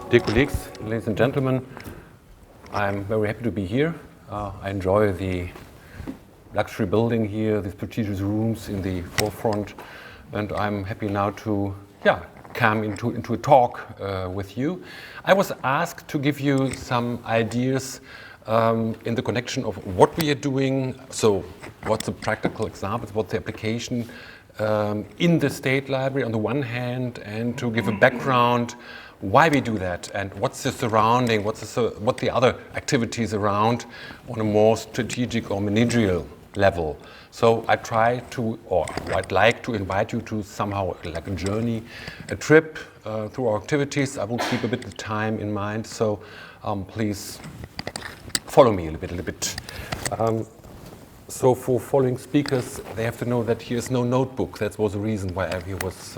Dear colleagues, ladies and gentlemen, I'm very happy to be here. I enjoy the luxury building here, these prestigious rooms in the forefront, and I'm happy now to come into a talk with you. I was asked to give you some ideas in the connection of what we are doing, so what's the practical examples, what's the application in the State Library on the one hand, and to give a background why we do that and what's the surrounding, what the other activities around on a more strategic or managerial level. So I try to, or I'd like to invite you to somehow like a journey, a trip through our activities. I will keep a bit of time in mind, so please follow me a little bit. So for following speakers, they have to know that here's no notebook. That was the reason why I was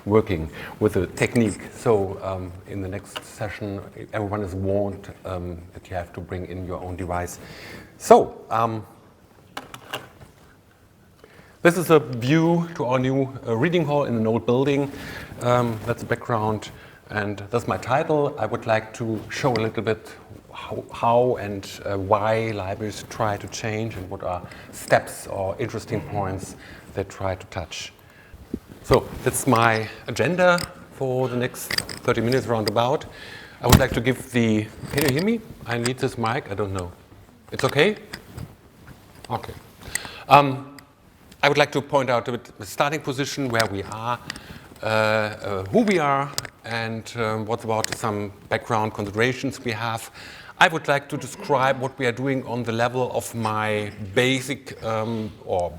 working with the technique. So in the next session, everyone is warned that you have to bring in your own device. So this is a view to our new reading hall in an old building. That's the background, and that's my title. I would like to show a little bit how and why libraries try to change and what are steps or interesting points they try to touch. So that's my agenda for the next 30 minutes roundabout. I would like to give can you hear me? I need this mic, I don't know. It's okay? Okay. I would like to point out a bit the starting position, where we are, who we are, and what about some background considerations we have. I would like to describe what we are doing on the level of my basic or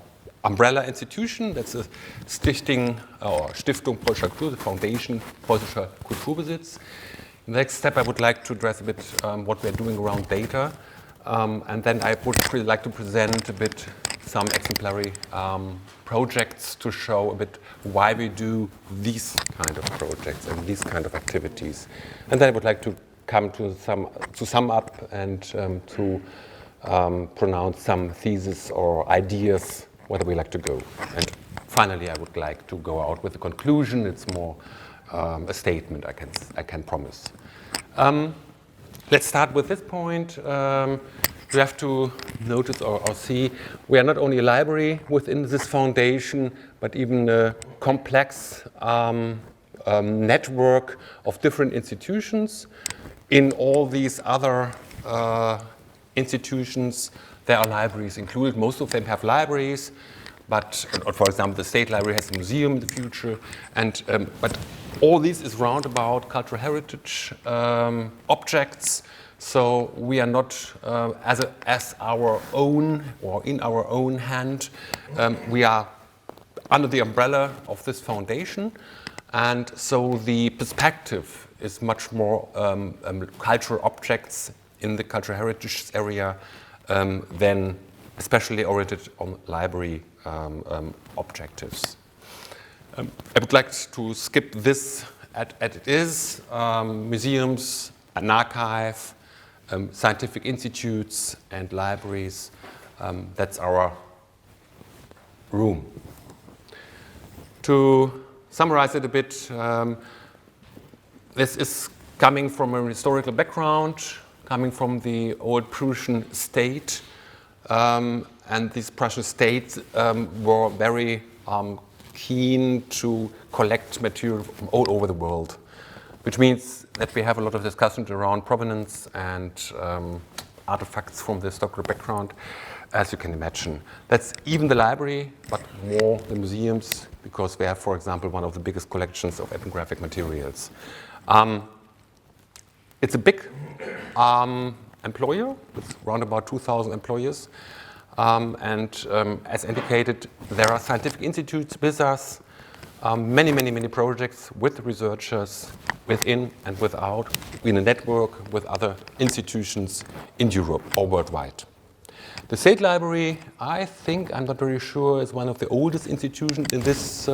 umbrella institution. That's a Stiftung Preußischer Kultur, the Foundation Preußischer Kulturbesitz. In the next step, I would like to address a bit what we are doing around data. And then I would like to present a bit some exemplary projects to show a bit why we do these kind of projects and these kind of activities. And then I would like to come to sum up and to pronounce some theses or ideas where we like to go. And finally, I would like to go out with a conclusion. It's more a statement, I can promise. Let's start with this point. You have to notice or see we are not only a library within this foundation, but even a complex network of different institutions. In all these other institutions, there are libraries included. Most of them have libraries, but for example, the State Library has a museum in the future. And but all this is roundabout cultural heritage objects. So we are not as our own or in our own hand. We are under the umbrella of this foundation, and so the perspective is much more cultural objects in the cultural heritage area than especially oriented on library objectives. I would like to skip this as it is. Museums, an archive, scientific institutes and libraries, that's our room. To summarize it a bit, this is coming from a historical background, coming from the old Prussian state, and these Prussian states were very keen to collect material from all over the world, which means that we have a lot of discussions around provenance and artifacts from the historical background, as you can imagine. That's even the library, but more the museums, because we have, for example, one of the biggest collections of ethnographic materials. It's a big employer with around about 2,000 employees. And as indicated, there are scientific institutes with us, many projects with researchers within and without, in a network with other institutions in Europe or worldwide. The State Library, I think, I'm not very sure, is one of the oldest institutions in this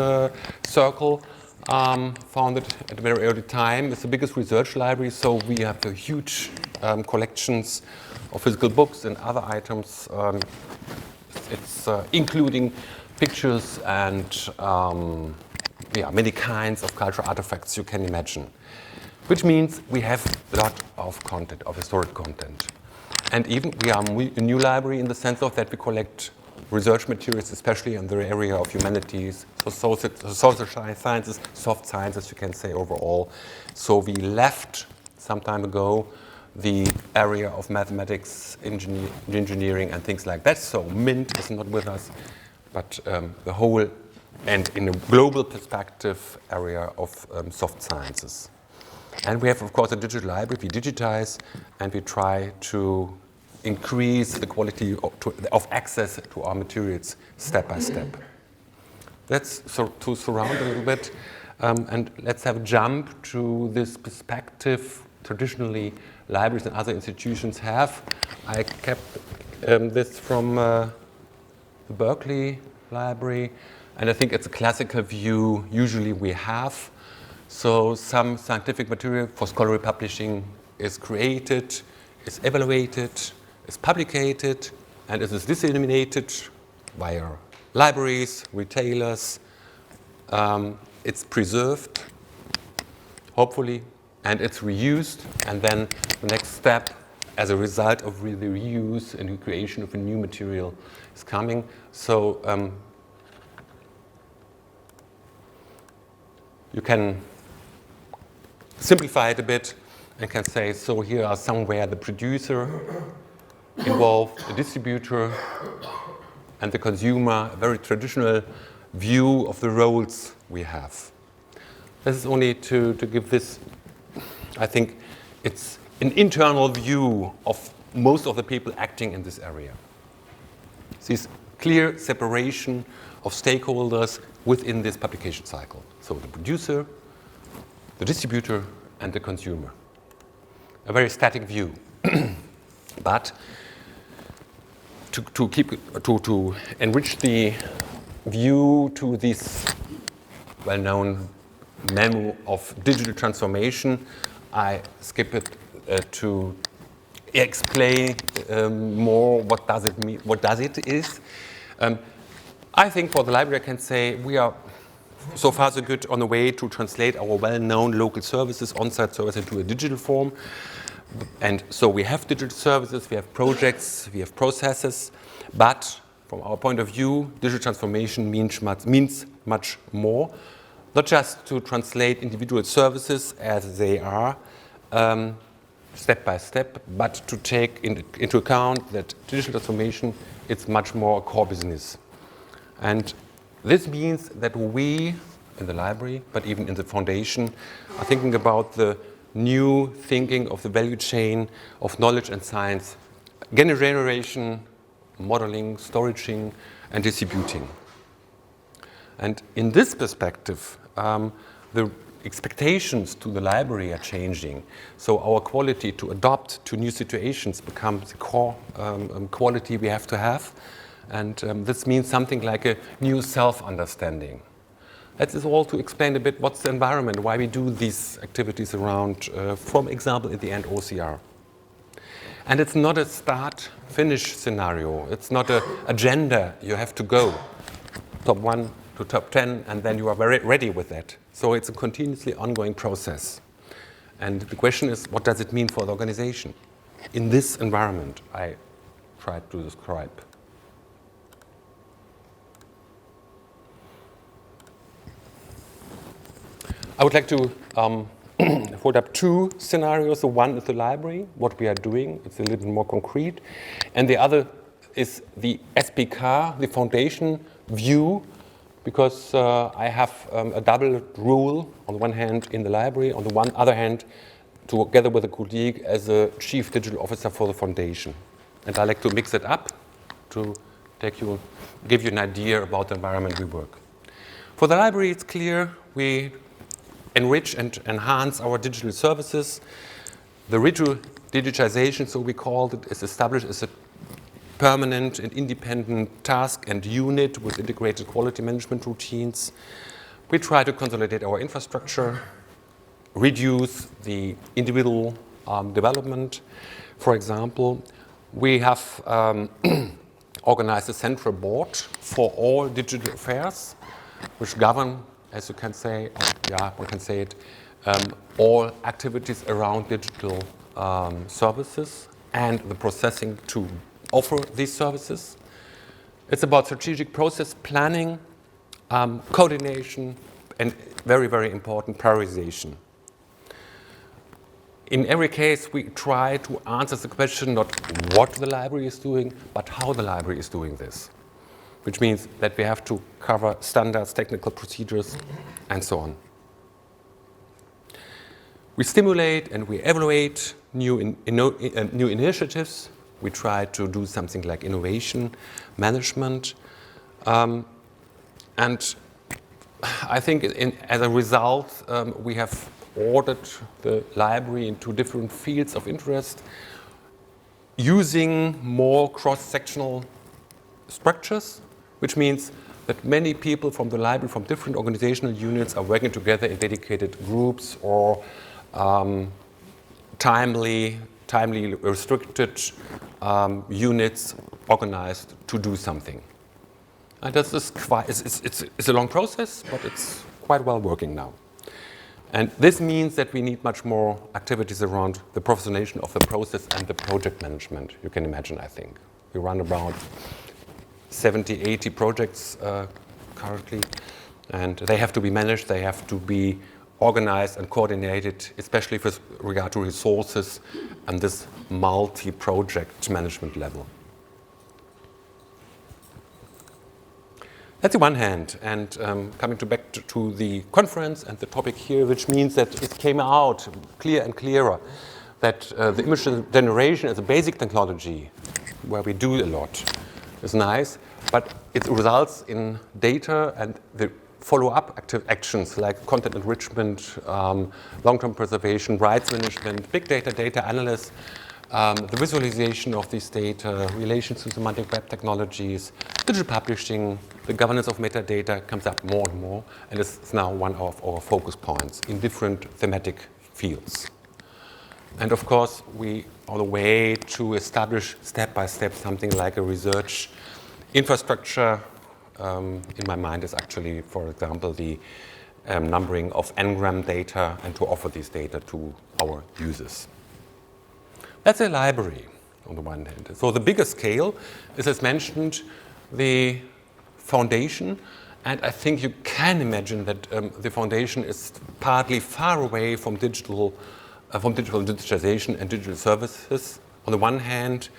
circle, founded at a very early time. It's the biggest research library, so we have a huge collections of physical books and other items. It's including pictures and many kinds of cultural artifacts you can imagine. which means we have a lot of content, of historic content. And even we are a new library in the sense of that we collect research materials, especially in the area of humanities, social sciences, soft sciences, you can say overall. So we left some time ago the area of mathematics, engineering, and things like that. So MINT is not with us, but the whole, and in a global perspective, area of soft sciences. And we have, of course, a digital library. We digitize, and we try to increase the quality of access to our materials step by step. Let's to surround a little bit, and let's have a jump to this perspective traditionally libraries and other institutions have. I kept this from the Berkeley Library, and I think it's a classical view usually we have. So some scientific material for scholarly publishing is created, is evaluated, is publicated, and it is disseminated via libraries, retailers. It's preserved, hopefully, and it's reused. And then the next step, as a result of the reuse and the creation of a new material, is coming. So you can simplify it a bit and can say, so here are somewhere the producer involved, the distributor, and the consumer, a very traditional view of the roles we have. This is only to give this, I think it's an internal view of most of the people acting in this area. This clear separation of stakeholders within this publication cycle. So the producer, the distributor, and the consumer. A very static view. But to enrich the view to this well-known memo of digital transformation, I skip it to explain more what does it mean, what does it is. I think for the library I can say we are so far so good on the way to translate our well-known local services, on-site services into a digital form. And so we have digital services, we have projects, we have processes, but from our point of view, digital transformation means much more. Not just to translate individual services as they are, step by step, but to take into account that digital transformation is much more a core business. And this means that we in the library, but even in the foundation, are thinking about the new thinking of the value chain of knowledge and science, generation, modeling, storaging, and distributing. And in this perspective, the expectations to the library are changing. So our quality to adapt to new situations becomes the core quality we have to have. And this means something like a new self-understanding. That is all to explain a bit what's the environment, why we do these activities around, from example, at the end, OCR. And it's not a start-finish scenario. It's not an agenda you have to go, top 1 to top 10, and then you are very ready with that. So it's a continuously ongoing process. And the question is, what does it mean for the organization? In this environment, I tried to describe. I would like to hold up two scenarios. The one is the library, what we are doing. It's a little bit more concrete. And the other is the SPK, the foundation view, because I have a double role, on the one hand in the library, on the other hand, together with a colleague as a chief digital officer for the foundation. And I like to mix it up to give you an idea about the environment we work. For the library, it's clear we enrich and enhance our digital services. The ritual digitization, so we called it, is established as a permanent and independent task and unit with integrated quality management routines. We try to consolidate our infrastructure, reduce the individual development. For example, we have organized a central board for all digital affairs, which govern, as you can say, one can say it, all activities around digital services and the processing to offer these services. It's about strategic process planning, coordination, and very, very important, prioritization. In every case, we try to answer the question not what the library is doing, but how the library is doing this, which means that we have to cover standards, technical procedures, and so on. We stimulate and we evaluate new initiatives. We try to do something like innovation management. And I think as a result, we have ordered the library into different fields of interest, using more cross-sectional structures, which means that many people from the library, from different organizational units, are working together in dedicated groups or timely restricted units organized to do something. And this is quite, it's a long process, but it's quite well working now. And this means that we need much more activities around the professionalization of the process and the project management, you can imagine, I think. We run around 70, 80 projects currently, and they have to be managed, they have to be organized and coordinated, especially with regard to resources and this multi-project management level. That's the one hand, and coming back to the conference and the topic here, which means that it came out clear and clearer that the image generation as a basic technology, where we do a lot, is nice, but it results in data and the follow-up actions like content enrichment, long-term preservation, rights management, big data, data analysis, the visualization of these data, relations to semantic web technologies, digital publishing, the governance of metadata comes up more and more, and it's now one of our focus points in different thematic fields. And of course, we are on the way to establish step by step something like a research infrastructure. In my mind is actually, for example, the numbering of n-gram data and to offer these data to our users. That's a library on the one hand. So the bigger scale is, as mentioned, the foundation. And I think you can imagine that the foundation is partly far away from digital digitization and digital services on the one hand,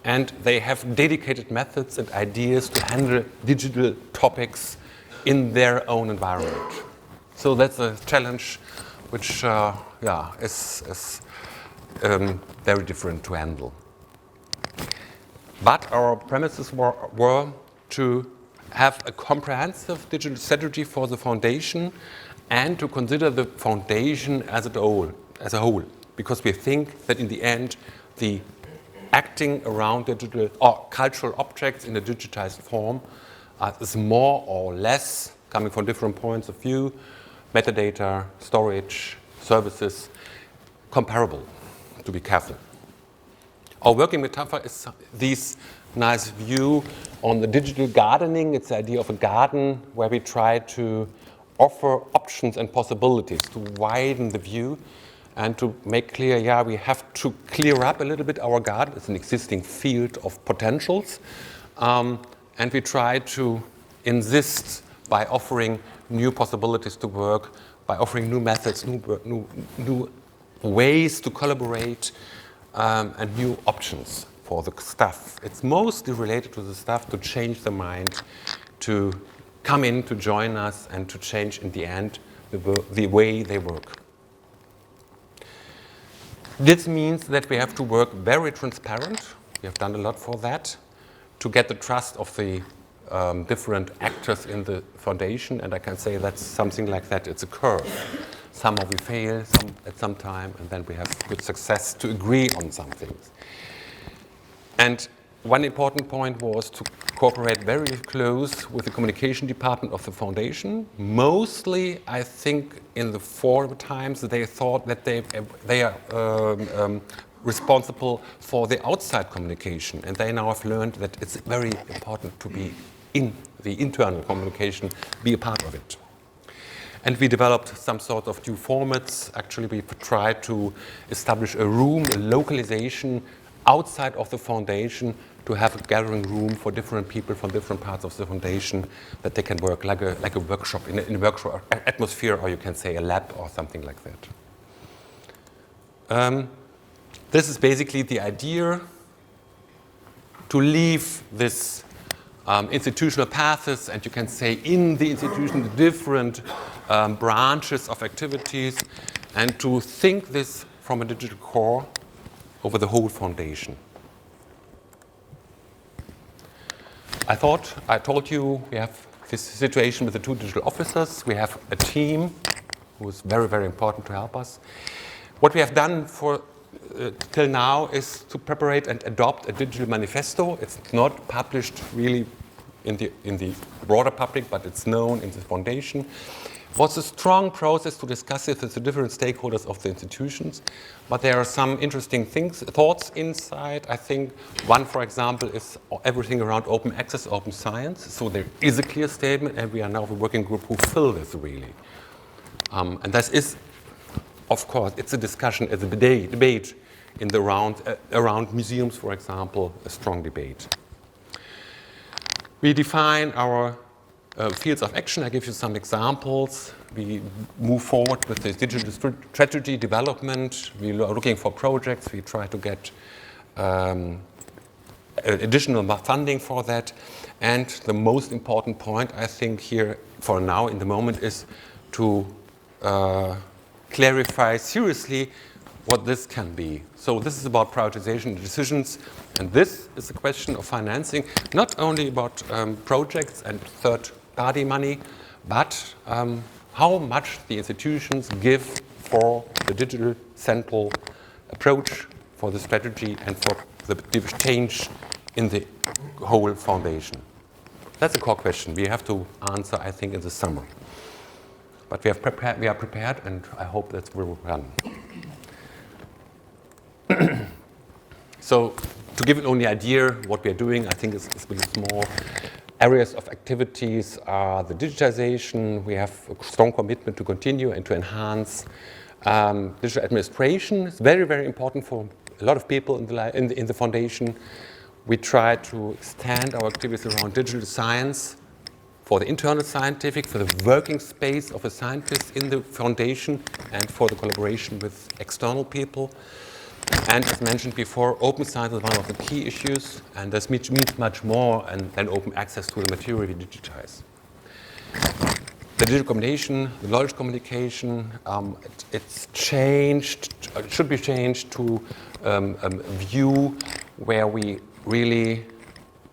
and they have dedicated methods and ideas to handle digital topics in their own environment. So that's a challenge which is very different to handle. But our premises were to have a comprehensive digital strategy for the foundation and to consider the foundation as a whole, because we think that in the end, the acting around digital or cultural objects in a digitized form is more or less, coming from different points of view, metadata, storage, services, comparable, to be careful. Our working metaphor is this nice view on the digital gardening. It's the idea of a garden where we try to offer options and possibilities to widen the view and to make clear, we have to clear up a little bit our garden. It's an existing field of potentials. And we try to insist by offering new possibilities to work, by offering new methods, new ways to collaborate, and new options for the staff. It's mostly related to the staff to change their mind, to come in, to join us, and to change in the end the way they work. This means that we have to work very transparent. We have done a lot for that to get the trust of the different actors in the foundation, and I can say that's something like that. It's a curve. Some we fail at some time, and then we have good success to agree on some things. And one important point was to cooperate very close with the communication department of the foundation. Mostly, I think, in the former times, they thought that they are responsible for the outside communication, and they now have learned that it's very important to be in the internal communication, be a part of it. And we developed some sort of new formats. Actually, we tried to establish a room, a localization outside of the foundation to have a gathering room for different people from different parts of the foundation that they can work like a workshop, in a workshop atmosphere, or you can say a lab or something like that. This is basically the idea to leave this institutional paths, and you can say in the institution the different branches of activities, and to think this from a digital core over the whole foundation. I told you we have this situation with the 2 digital officers. We have a team who is very, very important to help us. What we have done till now is to prepare and adopt a digital manifesto. It's not published really in the broader public, but it's known in the foundation. It was a strong process to discuss it with the different stakeholders of the institutions, but there are some interesting thoughts inside. I think one, for example, is everything around open access, open science. So there is a clear statement, and we are now the working group who fill this really. And this is, of course, it's a discussion, it's a debate in the around museums, for example, a strong debate. We define our fields of action. I give you some examples. We move forward with the digital strategy development. We are looking for projects. We try to get additional funding for that. And the most important point, I think, here for now in the moment is to clarify seriously what this can be. So this is about prioritization decisions, and this is a question of financing, not only about projects and third-party money, but how much the institutions give for the digital central approach for the strategy and for the change in the whole foundation. That's a core question we have to answer, I think, in the summer. But we are prepared, and I hope that will run. So to give an only idea what we are doing, I think it's really small. Areas of activities are the digitization. We have a strong commitment to continue and to enhance digital administration. It's very, very important for a lot of people in the foundation. We try to extend our activities around digital science for the internal scientific, for the working space of a scientist in the foundation, and for the collaboration with external people. And as mentioned before, open science is one of the key issues, and this means much more than open access to the material we digitize. The digital communication, the knowledge communication, it's changed, it should be changed to a view where we really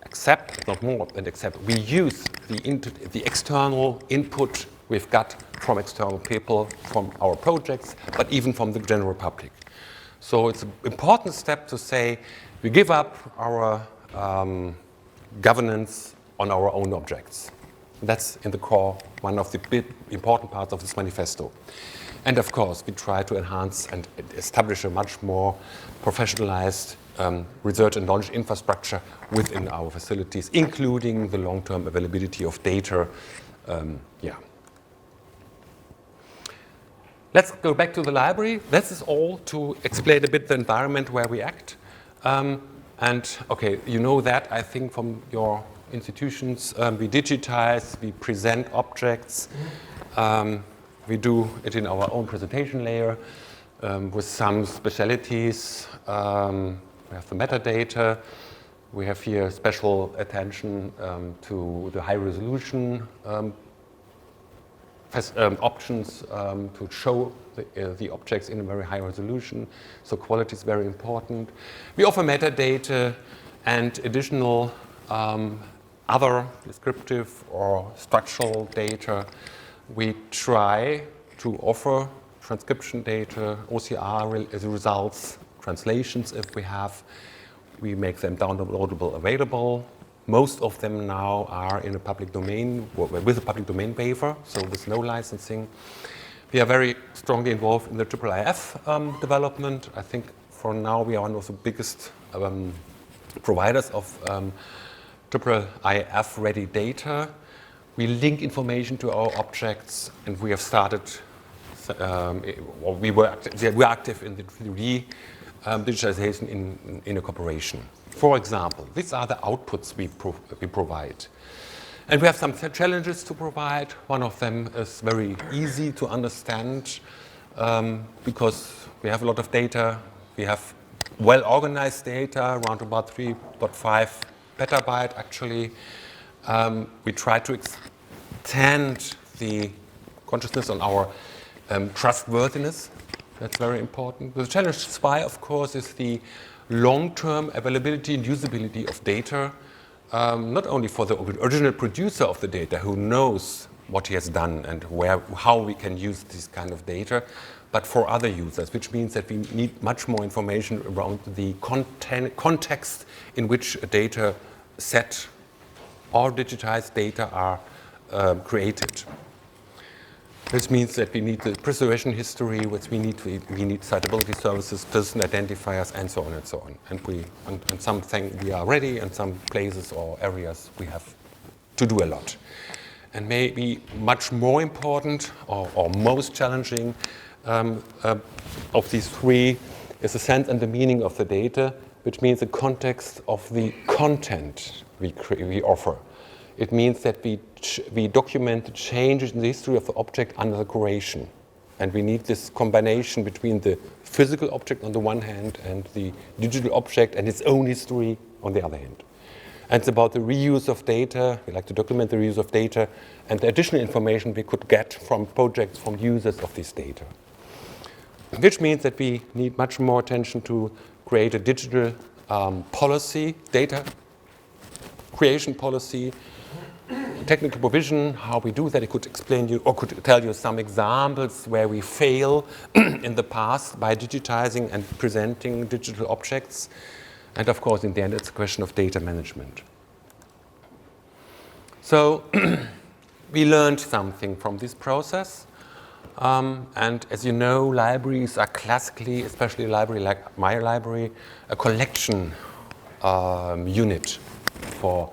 accept, not more than accept, we use the external input we've got from external people, from our projects, but even from the general public. So it's an important step to say we give up our governance on our own objects. That's in the core, one of the big important parts of this manifesto. And of course, we try to enhance and establish a much more professionalized research and knowledge infrastructure within our facilities, including the long-term availability of data. Let's go back to the library. This is all to explain a bit the environment where we act. And okay, you know that, I think, from your institutions. We digitize, we present objects. We do it in our own presentation layer with some specialities. We have the metadata. We have here special attention to the high resolution options to show the objects in a very high resolution. So quality is very important. We offer metadata and additional other descriptive or structural data. We try to offer transcription data, OCR as results, translations if we have. We make them downloadable, available. Most of them now are in a public domain, with a public domain waiver, so with no licensing. We are very strongly involved in the IIIF development. I think for now we are one of the biggest providers of IIIF-ready data. We link information to our objects, and we have started, or we were active in the 3D digitalization in a corporation. For example, these are the outputs we provide. And we have some challenges to provide. One of them is very easy to understand because we have a lot of data. We have well-organized data, around about 3.5 petabyte actually. We try to extend the consciousness on our trustworthiness. That's very important. The challenge 2, of course, is the long-term availability and usability of data, not only for the original producer of the data who knows what he has done and how we can use this kind of data, but for other users, which means that we need much more information around the context in which a data set or digitized data are created. This means that we need the preservation history, which we need citability services, person identifiers, and so on and so on. And on something we are ready, and some places or areas we have to do a lot. And maybe much more important or most challenging of these 3 is the sense and the meaning of the data, which means the context of the content we offer. It means that we document the changes in the history of the object under the curation. And we need this combination between the physical object on the one hand and the digital object and its own history on the other hand. And it's about the reuse of data. We like to document the reuse of data and the additional information we could get from projects, from users of this data. Which means that we need much more attention to create a digital policy, data creation policy, technical provision, how we do that. I could explain you or could tell you some examples where we fail in the past by digitizing and presenting digital objects. And of course, in the end, it's a question of data management. So we learned something from this process. And as you know, libraries are classically, especially a library like my library, a collection unit for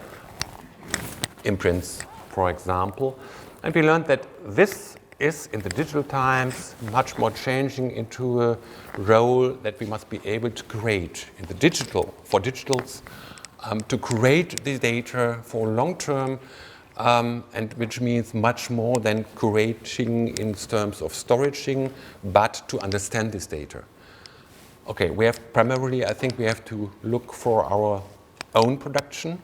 imprints, for example. And we learned that this is, in the digital times, much more changing into a role that we must be able to create in the digital, for digitals, to create the data for long-term, and which means much more than curating in terms of storaging, but to understand this data. Okay, we have primarily, I think we have to look for our own production.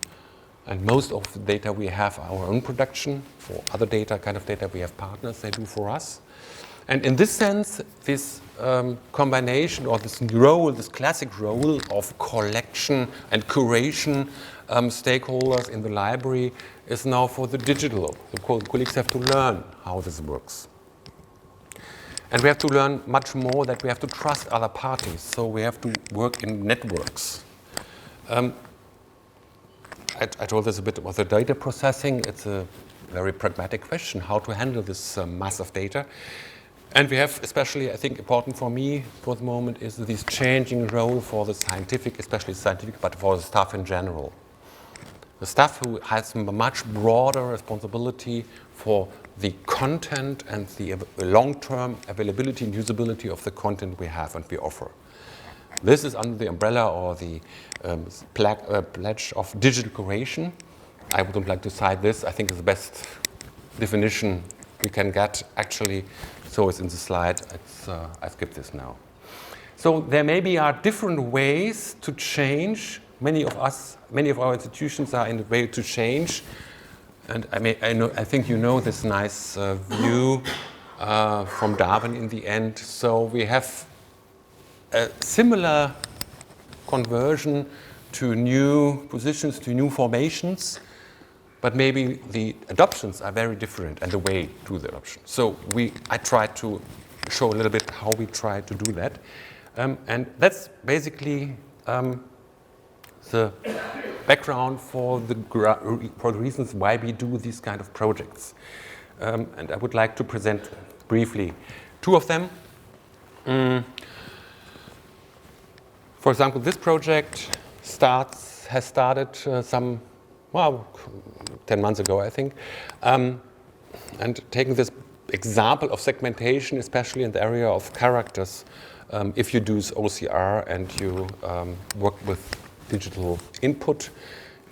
And most of the data we have our own production. For other data, kind of data, we have partners, they do for us. And in this sense, this combination or this role, this classic role of collection and curation stakeholders in the library is now for the digital. The colleagues have to learn how this works. And we have to learn much more that we have to trust other parties. So we have to work in networks. I told us a bit about the data processing. It's a very pragmatic question, how to handle this mass of data. And we have, especially, I think, important for me for the moment is this changing role for the scientific, especially scientific, but for the staff in general. The staff who has a much broader responsibility for the content and the long-term availability and usability of the content we have and we offer. This is under the umbrella or the pledge of digital curation. I would like to cite this. I think it's the best definition we can get, actually. So it's in the slide. I skipped this now. So there maybe are different ways to change. Many of our institutions are in the way to change. And I think you know this nice view from Darwin in the end. So we have a similar conversion to new positions, to new formations, but maybe the adoptions are very different and the way to the adoption. So I tried to show a little bit how we try to do that. And that's basically the background for the reasons why we do these kind of projects. And I would like to present briefly two of them. For example, this project has started well, 10 months ago, I think. And taking this example of segmentation, especially in the area of characters, if you do OCR and you work with digital input,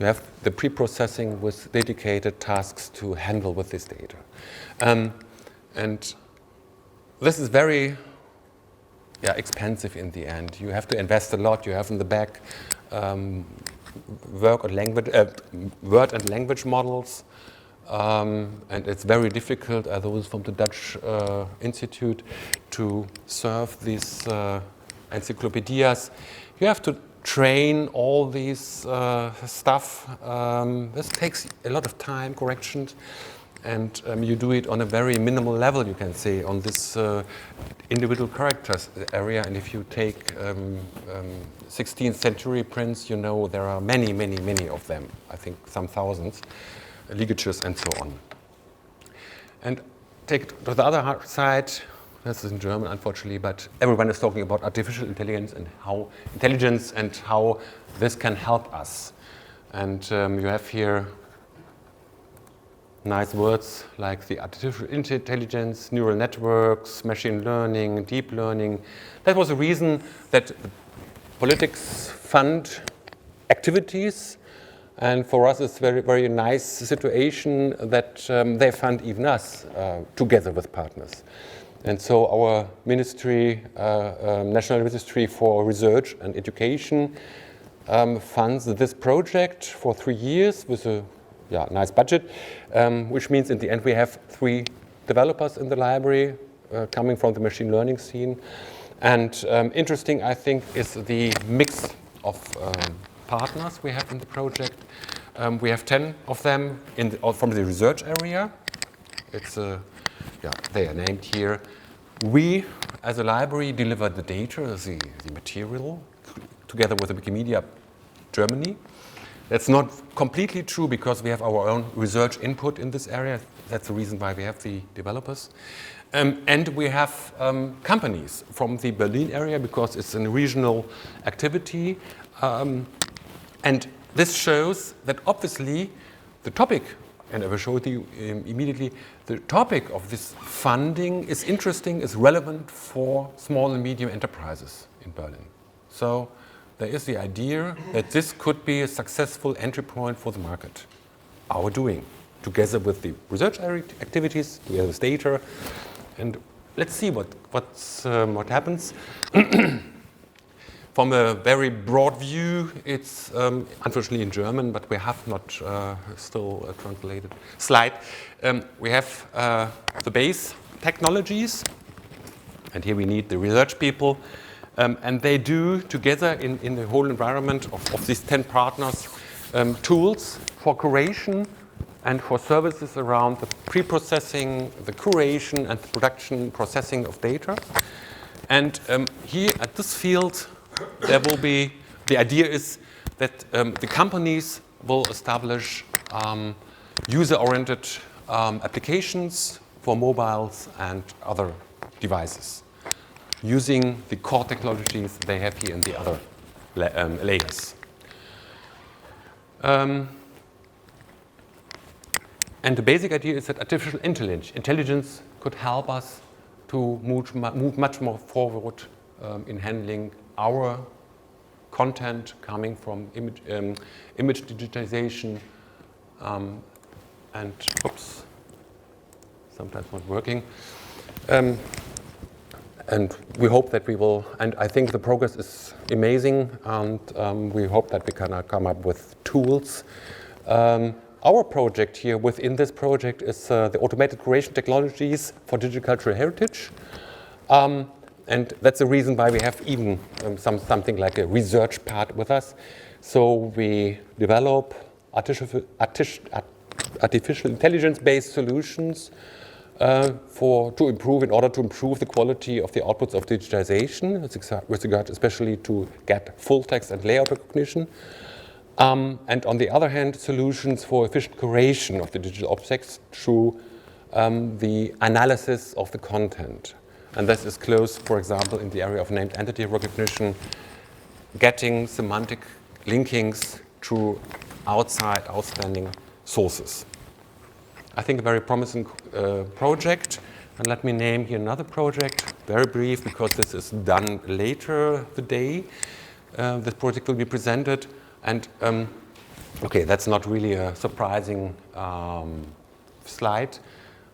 you have the pre-processing with dedicated tasks to handle with this data. And this is very expensive in the end. You have to invest a lot. You have in the back word and language models. And it's very difficult, those from the Dutch Institute, to serve these encyclopedias. You have to train all these stuff. This takes a lot of time, corrections, and you do it on a very minimal level, you can say, on this individual characters area. And if you take 16th century prints, you know there are many, many, many of them. I think some thousands, ligatures and so on. And take to the other side, this is in German, unfortunately, but everyone is talking about artificial intelligence and how this can help us. And you have here nice words like the artificial intelligence, neural networks, machine learning, deep learning. That was the reason that the politics fund activities. And for us, it's very, very nice situation that they fund even us together with partners. And so our ministry, National Ministry for Research and Education, funds this project for 3 years with a nice budget, which means in the end we have 3 developers in the library coming from the machine learning scene. And interesting, I think, is the mix of partners we have in the project. We have 10 of them from the research area. It's they are named here. We, as a library, deliver the data, the material, together with the Wikimedia Germany. That's not completely true because we have our own research input in this area. That's the reason why we have the developers. And we have companies from the Berlin area because it's a regional activity. And this shows that obviously the topic, and I will show it to you immediately, the topic of this funding is interesting, is relevant for small and medium enterprises in Berlin. So there is the idea that this could be a successful entry point for the market. Our doing, together with the research activities, together with data, and let's see what happens. From a very broad view, it's unfortunately in German, but we have not still a translated slide. We have the base technologies, and here we need the research people. And they do together in the whole environment of these 10 partners tools for curation and for services around the pre-processing, the curation and the production processing of data. And here at this field, there will be, the idea is that the companies will establish user-oriented applications for mobiles and other devices, using the core technologies they have here in the other layers. And the basic idea is that artificial intelligence could help us to move much more forward in handling our content coming from image digitization and, oops, sometimes not working. And we hope that we will, and I think the progress is amazing, and we hope that we can come up with tools. Our project here within this project is the automated curation technologies for digital cultural heritage. And that's the reason why we have even something like a research part with us. So we develop artificial intelligence-based solutions in order to improve the quality of the outputs of digitization with regard especially to get full text and layout recognition. And on the other hand, solutions for efficient curation of the digital objects through the analysis of the content. And this is close, for example, in the area of named entity recognition, getting semantic linkings through outside outstanding sources. I think a very promising project. And let me name here another project, very brief, because this is done later today. This project will be presented. And okay, that's not really a surprising slide.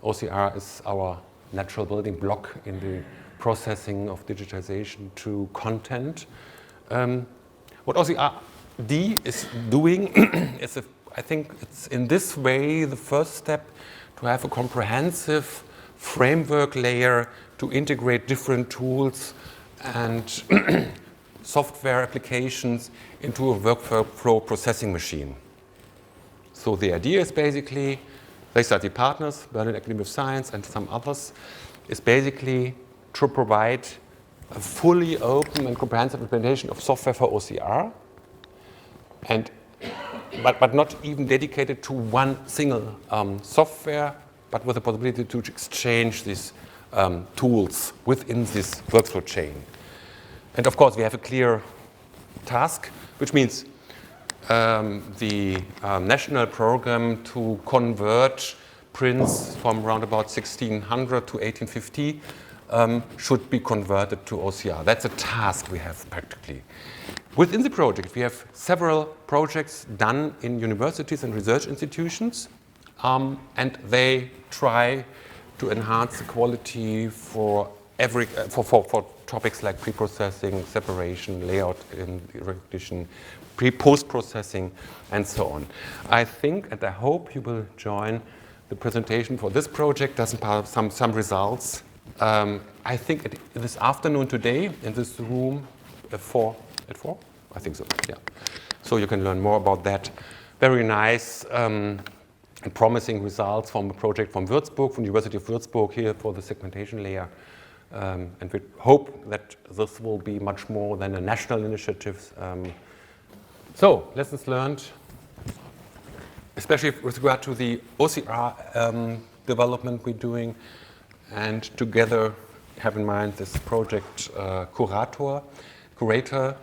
OCR is our natural building block in the processing of digitization to content. What OCR-D is doing is, I think it's in this way the first step to have a comprehensive framework layer to integrate different tools and software applications into a workflow processing machine. So the idea is basically, these are the partners, Berlin Academy of Science and some others, is basically to provide a fully open and comprehensive implementation of software for OCR, but not even dedicated to one single software, but with the possibility to exchange these tools within this workflow chain. And of course, we have a clear task, which means the national program to convert prints from around about 1600 to 1850 should be converted to OCR. That's a task we have practically. Within the project, we have several projects done in universities and research institutions, and they try to enhance the quality for topics like pre-processing, separation, layout and recognition, post-processing, and so on. I think and I hope you will join the presentation for this project. Doesn't have some results. I think this afternoon today in this room at 4? I think so, yeah. So you can learn more about that. Very nice and promising results from a project from Würzburg, from the University of Würzburg here for the segmentation layer. And we hope that this will be much more than a national initiative. So, lessons learned, especially with regard to the OCR development we're doing, and together have in mind this project curator.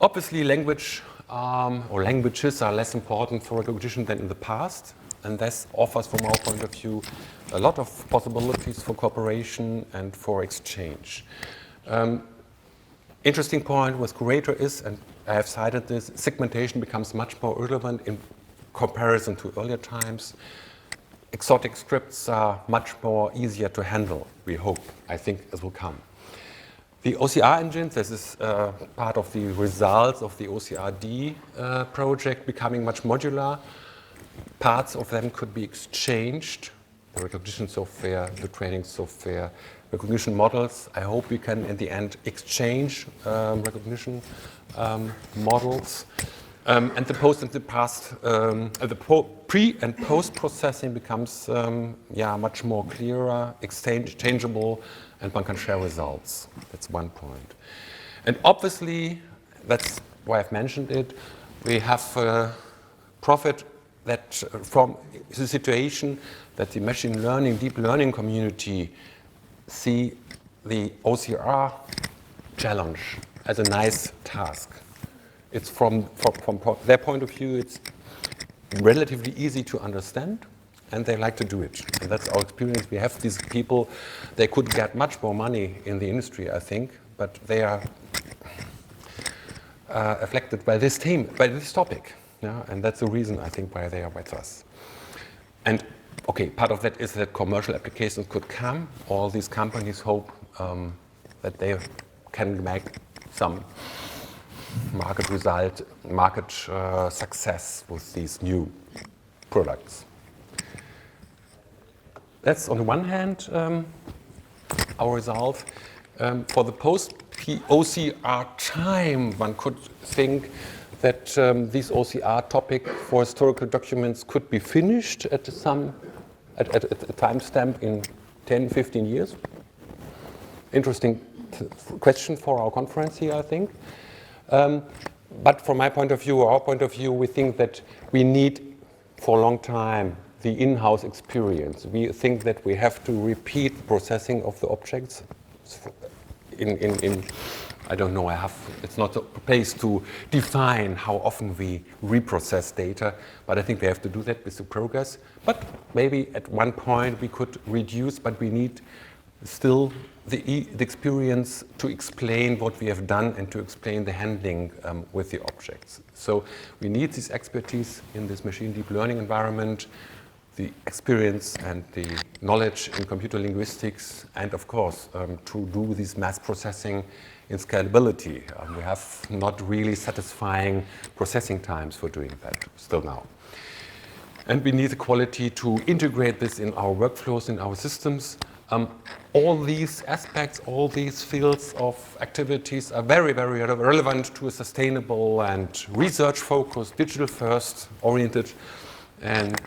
Obviously, language or languages are less important for recognition than in the past, and this offers, from our point of view, a lot of possibilities for cooperation and for exchange. Interesting point with curator is, and I have cited this, segmentation becomes much more relevant in comparison to earlier times. Exotic scripts are much more easier to handle, we hope. I think it will come. The OCR engines, this is part of the results of the OCR-D project, becoming much modular. Parts of them could be exchanged, the recognition software, the training software, recognition models. I hope we can, in the end, exchange recognition models. And the pre and post processing becomes much more clearer, exchangeable, and one can share results. That's one point. And obviously, that's why I've mentioned it, we have profit that from the situation that the machine learning, deep learning community see the OCR challenge as a nice task. It's from their point of view, it's relatively easy to understand, and they like to do it. And that's our experience. We have these people, they could get much more money in the industry, I think, but they are affected by this topic. Yeah? And that's the reason, I think, why they are with us. And okay, part of that is that commercial applications could come. All these companies hope that they can make some market success with these new products. That's on the one hand our result. For the post-OCR time, one could think that this OCR topic for historical documents could be finished at a timestamp in 10, 15 years. Interesting question for our conference here, I think. But from my point of view, or our point of view, we think that we need for a long time the in-house experience. We think that we have to repeat the processing of the objects I don't know, it's not a place to define how often we reprocess data, but I think we have to do that with the progress. But maybe at one point we could reduce, but we need still the experience to explain what we have done and to explain the handling with the objects. So we need this expertise in this machine deep learning environment, the experience and the knowledge in computer linguistics, and of course to do this mass processing in scalability. We have not really satisfying processing times for doing that still now. And we need the quality to integrate this in our workflows, in our systems. All these aspects, all these fields of activities are very, very relevant to a sustainable and research-focused, digital-first oriented and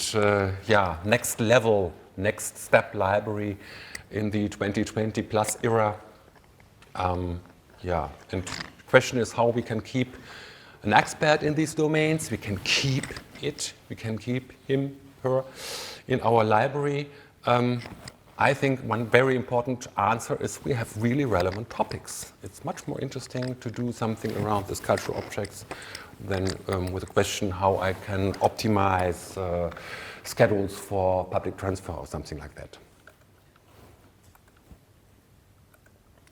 next level, next step library in the 2020 plus era. And the question is how we can keep an expert in these domains. We can keep him, her in our library. I think one very important answer is we have really relevant topics. It's much more interesting to do something around these cultural objects than with the question how I can optimize schedules for public transfer or something like that.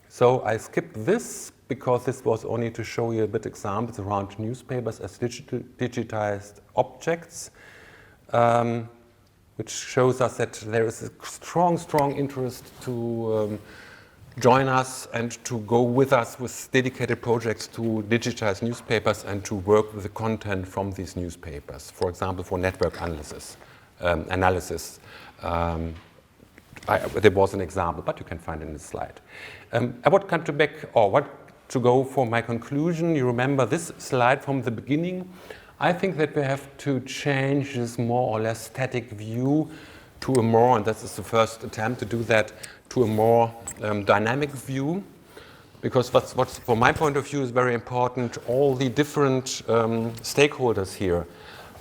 So I skipped this because this was only to show you a bit examples around newspapers as digitized objects, which shows us that there is a strong interest to join us and to go with us with dedicated projects to digitize newspapers and to work with the content from these newspapers. For example, for network analysis. There was an example, but you can find it in the slide. I would come to back, or what to go for my conclusion. You remember this slide from the beginning. I think that we have to change this more or less static view to a more, and this is the first attempt to do that, to a more dynamic view. Because what's from my point of view is very important, all the different stakeholders here,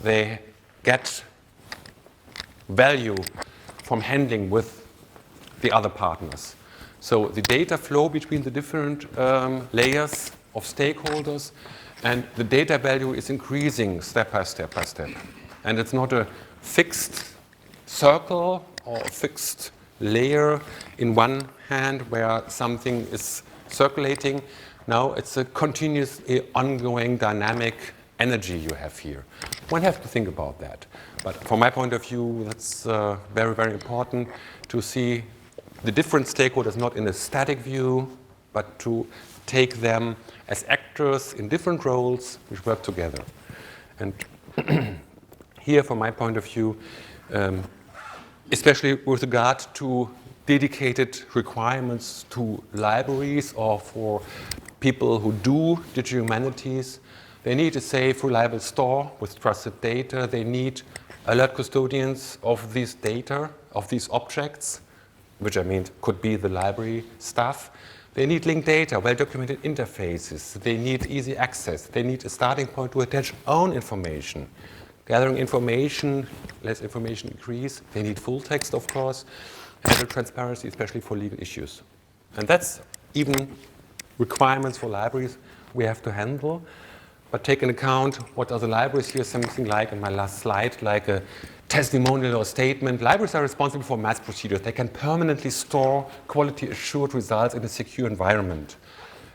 they get value from handling with the other partners. So the data flow between the different layers of stakeholders, and the data value is increasing step by step by step. And it's not a fixed circle or a fixed layer in one hand where something is circulating. Now it's a continuously ongoing dynamic energy you have here. One has to think about that. But from my point of view, that's very, very important to see the different stakeholders not in a static view, but to take them as actors in different roles which work together. And here, from my point of view, especially with regard to dedicated requirements to libraries or for people who do digital humanities, they need a safe, reliable store with trusted data. They need alert custodians of these data, of these objects, which I mean could be the library staff. They need linked data, well-documented interfaces. They need easy access. They need a starting point to attach own information. Gathering information, less information increase. They need full text, of course. Handle transparency, especially for legal issues. And that's even requirements for libraries we have to handle. But take into account what are the libraries here, something like in my last slide, like a testimonial or statement. Libraries are responsible for mass procedures. They can permanently store quality-assured results in a secure environment.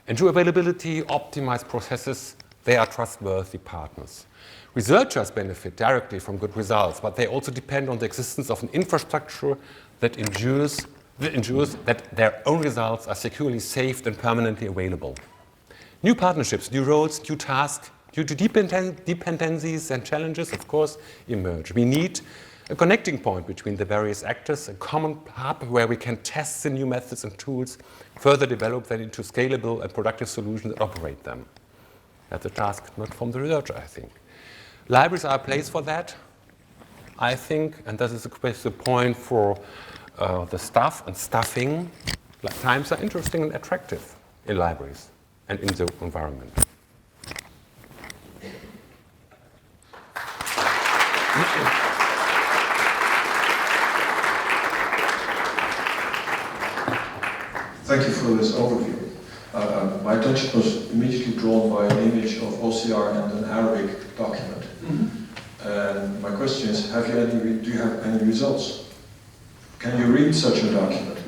Ensure availability, optimize processes. They are trustworthy partners. Researchers benefit directly from good results, but they also depend on the existence of an infrastructure that ensures that their own results are securely saved and permanently available. New partnerships, new roles, new tasks, due to dependencies and challenges, of course, emerge. We need a connecting point between the various actors, a common hub where we can test the new methods and tools, further develop them into scalable and productive solutions and operate them. That's a task not from the researcher, I think. Libraries are a place for that, I think, and this is the point for the staff and staffing. Times are interesting and attractive in libraries and in the environment. Thank you for this overview. My attention was immediately drawn by an image of OCR and an Arabic document. And my question is, do you have any results? Can you read such a document?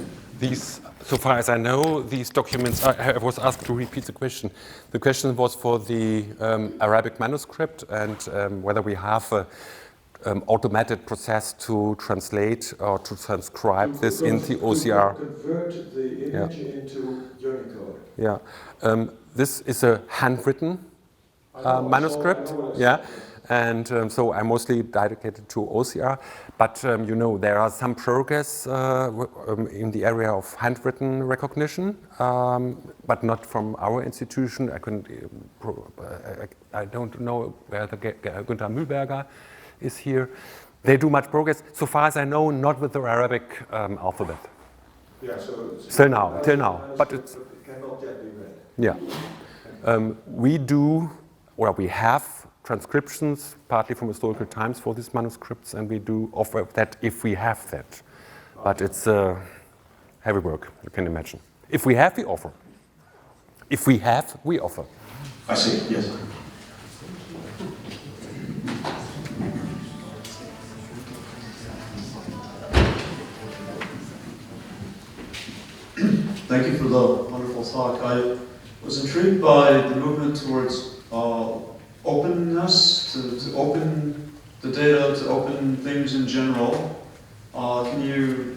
So far as I know, these documents, I was asked to repeat the question. The question was for the Arabic manuscript and whether we have an automated process to translate or to transcribe this into OCR. To convert the image into Unicode. Yeah. This is a handwritten manuscript. Yeah. And so I'm mostly dedicated to OCR, but you know, there are some progress in the area of handwritten recognition, but not from our institution. I don't know where the Günther Mühlberger is here. They do much progress, so far as I know, not with the Arabic alphabet. Yeah, so till now, but it cannot yet be read. Yeah. We have transcriptions, partly from historical times, for these manuscripts, and we do offer that if we have that. But it's heavy work, you can imagine. If we have, we offer. If we have, we offer. I see, yes. Thank you for the wonderful talk. I was intrigued by the movement towards openness, to open the data, to open things in general. Can you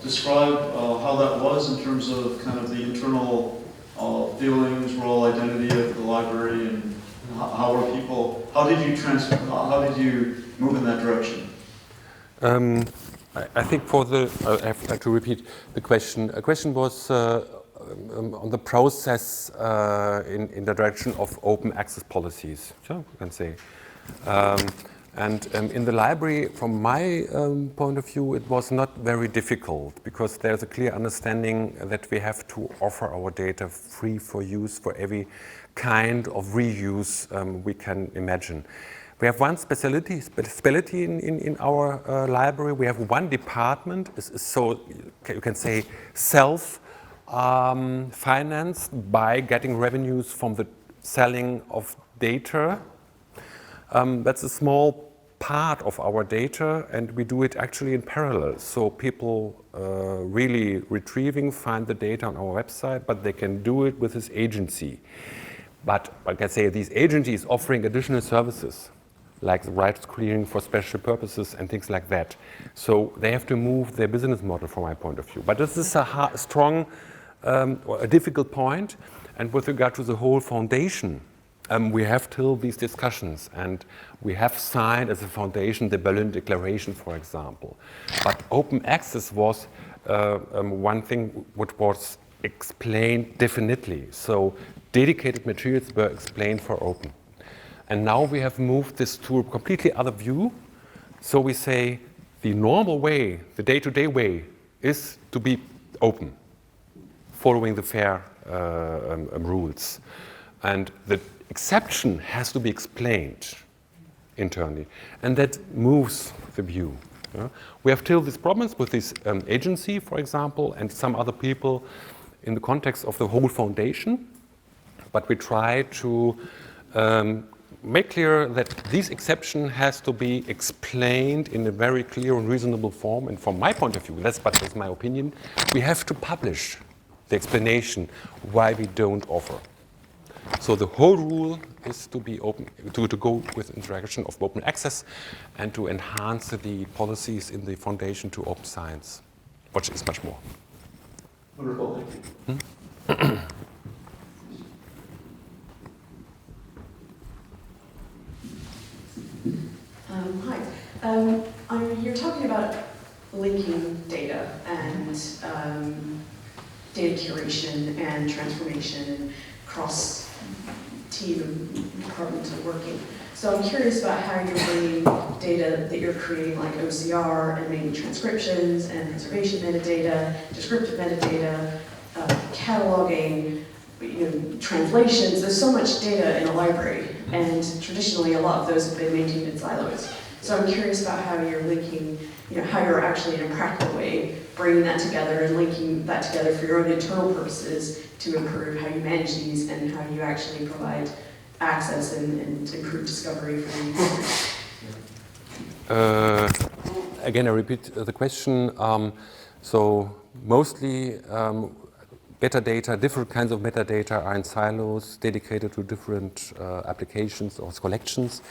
describe how that was in terms of kind of the internal feelings, role, identity of the library, and how did you move in that direction? I think I have to repeat the question. The question was on the process in the direction of open access policies, so you can say. And in the library, from my point of view, it was not very difficult because there's a clear understanding that we have to offer our data free for use for every kind of reuse we can imagine. We have one specialty in our library. We have one department, so you can say self-financed by getting revenues from the selling of data. That's a small part of our data, and we do it actually in parallel. So people really find the data on our website, but they can do it with this agency. But like I say, these agencies offering additional services, like the rights clearing for special purposes and things like that. So they have to move their business model from my point of view. But this is a strong or a difficult point. And with regard to the whole foundation, we have till these discussions, and we have signed as a foundation the Berlin Declaration, for example. But open access was one thing which was explained definitely. So dedicated materials were explained for open. And now we have moved this to a completely other view. So we say the normal way, the day-to-day way, is to be open, following the FAIR rules. And the exception has to be explained internally. And that moves the view. We have still these problems with this agency, for example, and some other people in the context of the whole foundation. But we try to make clear that this exception has to be explained in a very clear and reasonable form. And from my point of view, that's my opinion, we have to publish the explanation why we don't offer. So the whole rule is to be open, to go with interaction of open access and to enhance the policies in the foundation to open science, which is much more. Wonderful, thank you. Hi. You're talking about linking data and data curation and transformation and cross-team and departmental working. So I'm curious about how you're bringing data that you're creating, like OCR and maybe transcriptions and preservation metadata, descriptive metadata, cataloging, translations. There's so much data in a library, and traditionally a lot of those have been maintained in silos. So I'm curious about how you're linking how you're actually in a practical way bringing that together and linking that together for your own internal purposes to improve how you manage these and how you actually provide access and improve discovery for these. Again, I repeat the question. So mostly metadata, different kinds of metadata are in silos dedicated to different applications or collections,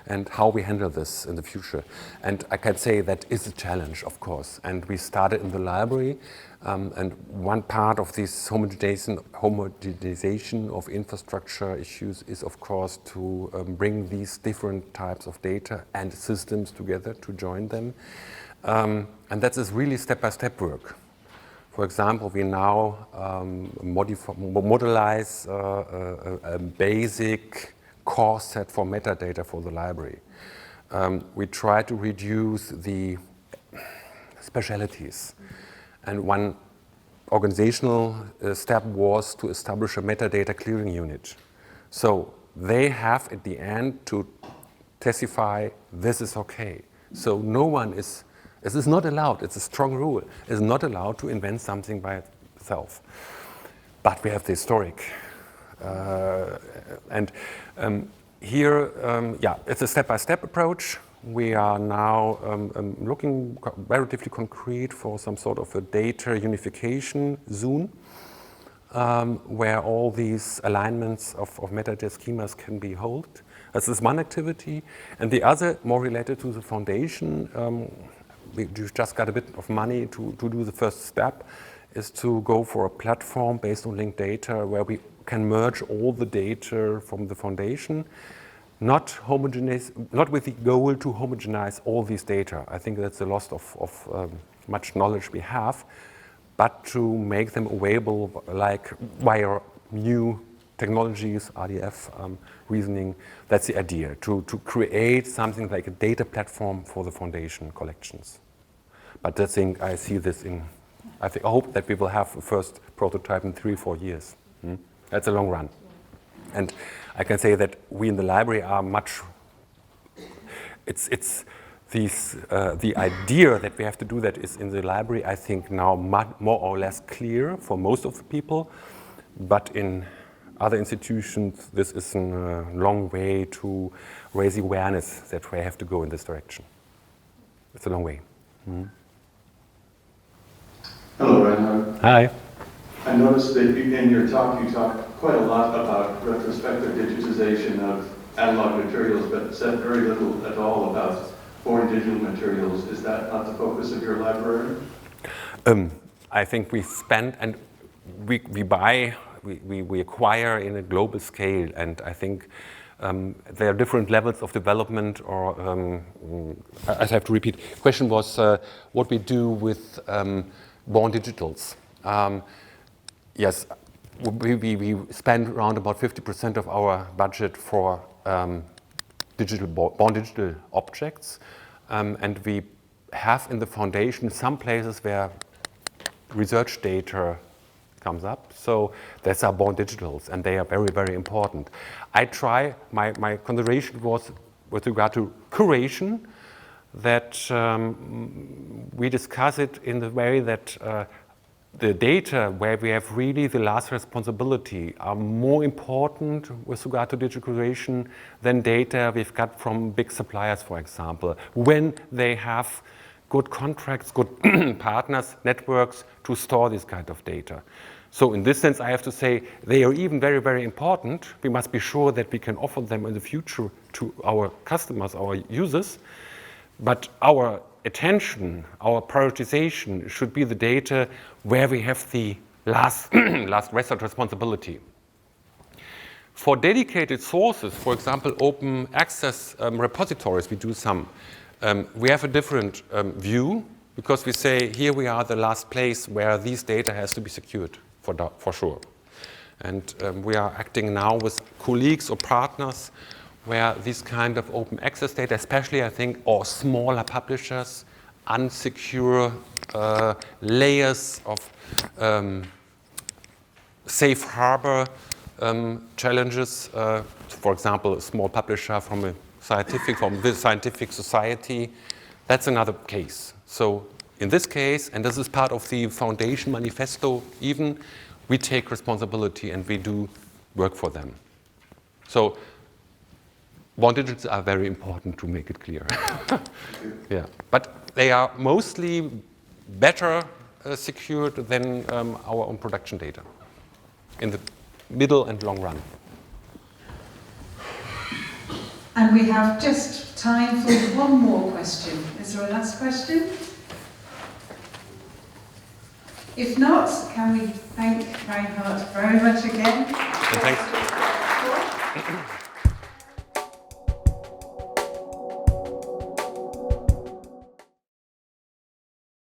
and how we handle this in the future. And I can say that is a challenge, of course. And we started in the library, and one part of this homogenization of infrastructure issues is, of course, to bring these different types of data and systems together to join them. And that is really step-by-step work. For example, we now modelize a basic core set for metadata for the library. We try to reduce the specialities. And one organizational step was to establish a metadata clearing unit. So they have at the end to testify this is okay. So no one is, this is not allowed, it's a strong rule, is not allowed to invent something by itself. But we have the historic. Here, it's a step-by-step approach. We are now looking relatively concrete for some sort of a data unification zone where all these alignments of metadata schemas can be held. This is one activity. And the other, more related to the foundation, we just got a bit of money to do the first step, is to go for a platform based on linked data where we can merge all the data from the foundation, not with the goal to homogenize all these data. I think that's a loss of much knowledge we have, but to make them available like via new technologies, RDF, reasoning. That's the idea, to create something like a data platform for the foundation collections. But I think I see this in, I hope that we will have a first prototype in 3-4 years. That's a long run. And I can say that we in the library are much, it's these, the idea that we have to do that is in the library, I think now more or less clear for most of the people, but in other institutions, this is a long way to raise awareness that we have to go in this direction. It's a long way. Hello, Reinhard. Hi. I noticed that in your talk, you talked quite a lot about retrospective digitization of analog materials, but said very little at all about born digital materials. Is that not the focus of your library? I think we spend and we buy, we acquire in a global scale, and I think there are different levels of development, or I have to repeat. The question was what we do with born digitals. Yes, we spend around about 50% of our budget for born digital objects, and we have in the foundation some places where research data comes up. So that's our born digitals, and they are very, very important. I try, my consideration was with regard to curation, that we discuss it in the way that the data where we have really the last responsibility are more important with regard to digital curation than data we've got from big suppliers, for example, when they have good contracts, good partners, networks to store this kind of data. So in this sense, I have to say they are even very, very important. We must be sure that we can offer them in the future to our customers, our users. But our attention, our prioritization should be the data where we have the last resort responsibility. For dedicated sources, for example, open access repositories, we do some. We have a different view, because we say here we are the last place where these data has to be secured for sure. And we are acting now with colleagues or partners where this kind of open access data, especially I think, or smaller publishers, unsecure layers of safe harbor challenges. For example, a small publisher from the scientific society, that's another case. So in this case, and this is part of the foundation manifesto even, we take responsibility and we do work for them. So born digits are very important, to make it clear. Yeah, but they are mostly better secured than our own production data in the middle and long run. And we have just time for one more question. Is there a last question? If not, can we thank Reinhard very much again? And thanks.